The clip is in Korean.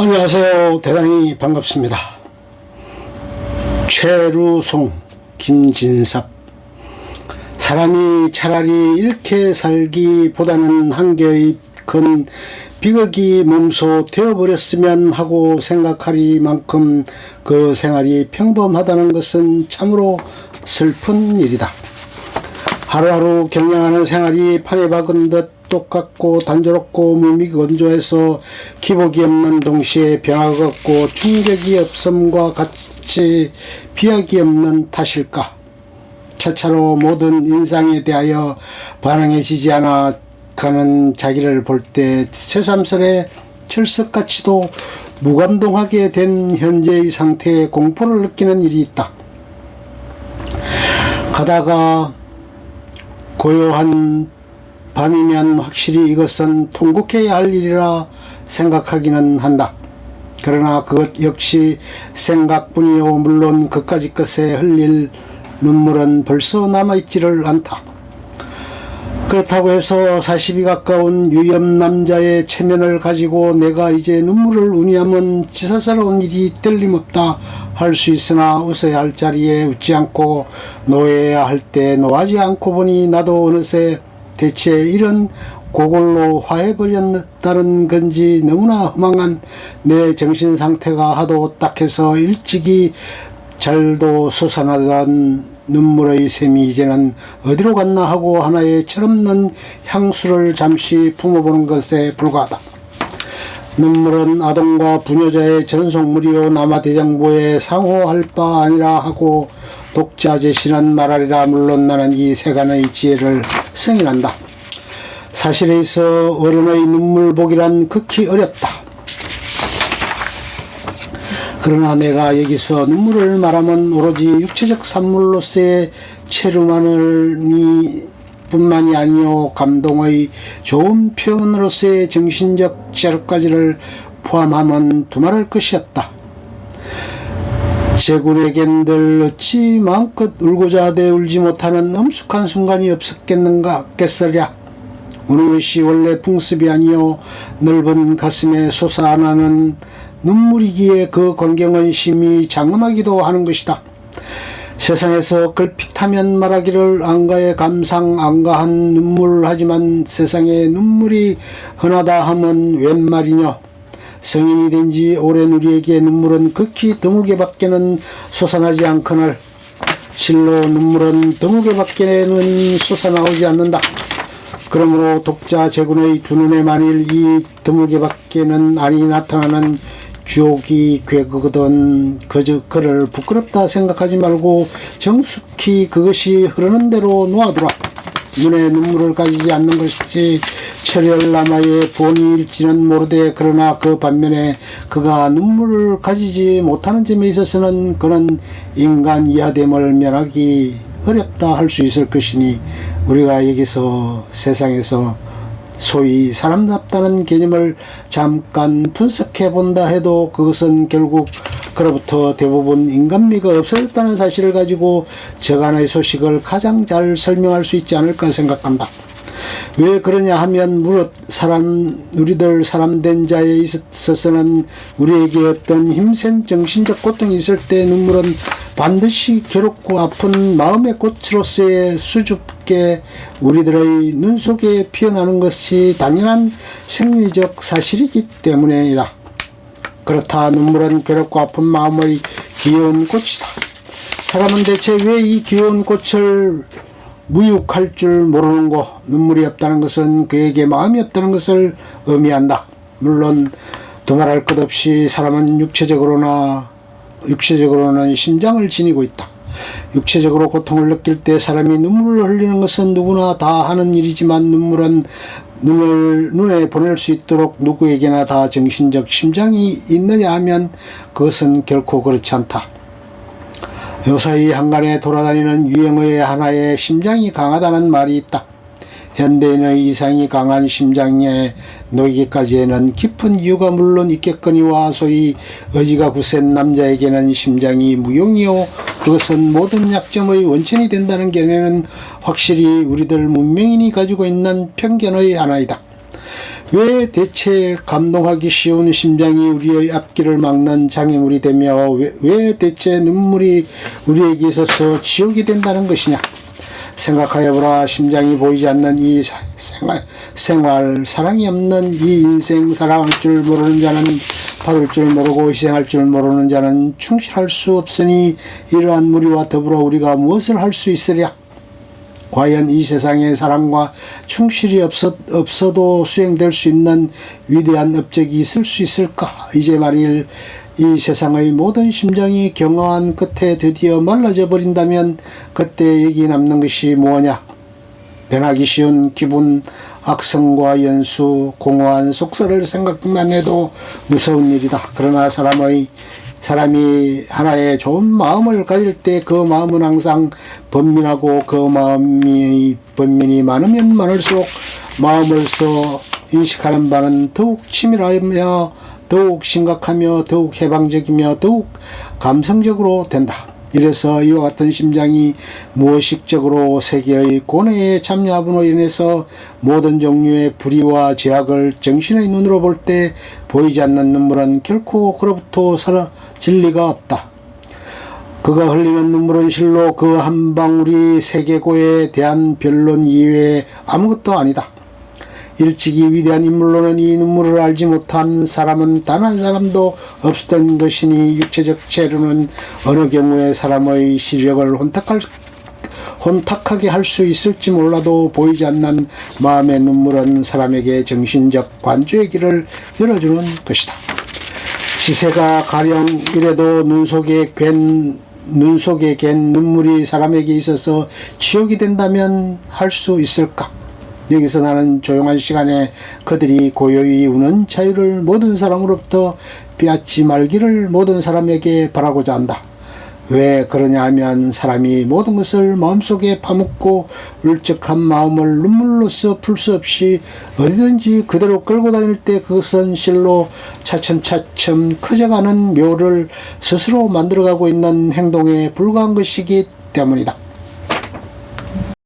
안녕하세요. 대단히 반갑습니다. 최루송, 김진섭. 사람이 차라리 이렇게 살기보다는 한겨의 큰 비극이 몸소 되어버렸으면 하고 생각하리만큼 그 생활이 평범하다는 것은 참으로 슬픈 일이다. 하루하루 경영하는 생활이 판에 박은 듯 똑같고 단조롭고 무미건조해서 기복이 없는 동시에 변화가 없고 충격이 없음과 같이 비약이 없는 탓일까? 차차로 모든 인상에 대하여 반응해지지 않아 가는 자기를 볼 때 새삼스레 철석같이도 무감동하게 된 현재의 상태에 공포를 느끼는 일이 있다. 가다가 고요한 밤이면 확실히 이것은 통곡해야 할 일이라 생각하기는 한다. 그러나 그것 역시 생각뿐이요, 물론 그까짓 것에 흘릴 눈물은 벌써 남아있지를 않다. 그렇다고 해서 40이 가까운 유염 남자의 체면을 가지고 내가 이제 눈물을 우냐면 지사스러운 일이 틀림없다 할 수 있으나 웃어야 할 자리에 웃지 않고 노해야 할 때 노하지 않고 보니 나도 어느새 대체 이런 고골로 화해버렸다는 건지 너무나 허망한 내 정신 상태가 하도 딱해서 일찍이 잘도 솟아나던 눈물의 샘이 이제는 어디로 갔나 하고 하나의 철없는 향수를 잠시 품어보는 것에 불과하다. 눈물은 아동과 부녀자의 전속물이요 남아대장부에 상호할 바 아니라 하고 독자 제시는 말하리라. 물론 나는 이 세간의 지혜를 승인한다. 사실에 있어 어른의 눈물 보기란 극히 어렵다. 그러나 내가 여기서 눈물을 말하면 오로지 육체적 산물로서의 체류만을 뿐만이 아니요 감동의 좋은 표현으로서의 정신적 자료까지를 포함하면 두말할 것이 없다. 제군에겐 늘 어찌 마음껏 울고자 하되 울지 못하는 엄숙한 순간이 없었겠느냐. 우는 것이 원래 풍습이 아니요 넓은 가슴에 솟아나는 눈물이기에 그 광경은 심히 장엄하기도 하는 것이다. 세상에서 걸핏하면 말하기를 안가의 감상 안가한 눈물 하지만 세상에 눈물이 흔하다 하면 웬 말이뇨. 성인이 된 지 오랜 우리에게 눈물은 극히 드물게밖에는 솟아나지 않거늘 실로 눈물은 드물게밖에는 솟아나오지 않는다. 그러므로 독자 제군의 두 눈에 만일 이 드물게밖에는 아니 나타나는 주옥이 괴거든 그를 부끄럽다 생각하지 말고 정숙히 그것이 흐르는 대로 놓아두라. 눈에 눈물을 가지지 않는 것이 철혈남아의 본의일지는 모르되 그러나 그 반면에 그가 눈물을 가지지 못하는 점에 있어서는 그는 인간 이하됨을 면하기 어렵다 할 수 있을 것이니 우리가 여기서 세상에서 소위 사람답다는 개념을 잠깐 분석해 본다 해도 그것은 결국 그로부터 대부분 인간미가 없어졌다는 사실을 가지고 저간의 소식을 가장 잘 설명할 수 있지 않을까 생각한다. 왜 그러냐 하면 무릇 우리들 사람된 자에 있어서는 우리에게 어떤 힘센 정신적 고통이 있을 때 눈물은 반드시 괴롭고 아픈 마음의 꽃으로서의 수줍게 우리들의 눈 속에 피어나는 것이 당연한 생리적 사실이기 때문이다. 그렇다. 눈물은 괴롭고 아픈 마음의 귀여운 꽃이다. 사람은 대체 왜 이 귀여운 꽃을 무육할 줄 모르는고? 눈물이 없다는 것은 그에게 마음이 없다는 것을 의미한다. 물론 두말할 것 없이 사람은 육체적으로는 심장을 지니고 있다. 육체적으로 고통을 느낄 때 사람이 눈물을 흘리는 것은 누구나 다 하는 일이지만 눈물은 눈에 보낼 수 있도록 누구에게나 다 정신적 심장이 있느냐 하면 그것은 결코 그렇지 않다. 요사이 한간에 돌아다니는 유행어의 하나에 심장이 강하다는 말이 있다. 현대인의 이상이 강한 심장에 놓이기까지에는 깊은 이유가 물론 있겠거니와 소위 의지가 굳센 남자에게는 심장이 무용이요 그것은 모든 약점의 원천이 된다는 견해는 확실히 우리들 문명인이 가지고 있는 편견의 하나이다. 왜 대체 감동하기 쉬운 심장이 우리의 앞길을 막는 장애물이 되며 왜 대체 눈물이 우리에게 있어서 지옥이 된다는 것이냐. 생각하여보라. 심장이 보이지 않는 이 생활 사랑이 없는 이 인생, 사랑할 줄 모르는 자는 받을 줄 모르고 희생할 줄 모르는 자는 충실할 수 없으니 이러한 무리와 더불어 우리가 무엇을 할 수 있으랴. 과연 이 세상에 사랑과 충실이 없어도 수행될 수 있는 위대한 업적이 있을 수 있을까. 이제 말일 이 세상의 모든 심장이 경화한 끝에 드디어 말라져 버린다면 그때 얘기 남는 것이 무엇냐. 변하기 쉬운 기분, 악성과 연수, 공허한 속설을 생각만 해도 무서운 일이다. 그러나 사람이 하나의 좋은 마음을 가질 때 그 마음은 항상 번민하고 그 번민이 많으면 많을수록 마음으로서 인식하는 바는 더욱 치밀하며 더욱 심각하며 더욱 해방적이며 더욱 감성적으로 된다. 이래서 이와 같은 심장이 무의식적으로 세계의 고뇌에 참여함으로 인해서 모든 종류의 불의와 죄악을 정신의 눈으로 볼 때 보이지 않는 눈물은 결코 그로부터 사라질 리가 없다. 그가 흘리는 눈물은 실로 그 한 방울이 세계고에 대한 변론 이외에 아무것도 아니다. 일찍이 위대한 인물로는 이 눈물을 알지 못한 사람은 단 한 사람도 없었던 것이니 육체적 체류는 어느 경우에 사람의 시력을 혼탁하게 할 수 있을지 몰라도 보이지 않는 마음의 눈물은 사람에게 정신적 관조의 길을 열어주는 것이다. 시세가 가령 이래도 눈 속에 갠 눈물이 사람에게 있어서 지옥이 된다면 할 수 있을까? 여기서 나는 조용한 시간에 그들이 고요히 우는 자유를 모든 사람으로부터 빼앗지 말기를 모든 사람에게 바라고자 한다. 왜 그러냐 하면 사람이 모든 것을 마음속에 파묻고 울적한 마음을 눈물로써 풀 수 없이 어디든지 그대로 끌고 다닐 때 그것은 실로 차츰차츰 커져가는 묘를 스스로 만들어가고 있는 행동에 불과한 것이기 때문이다.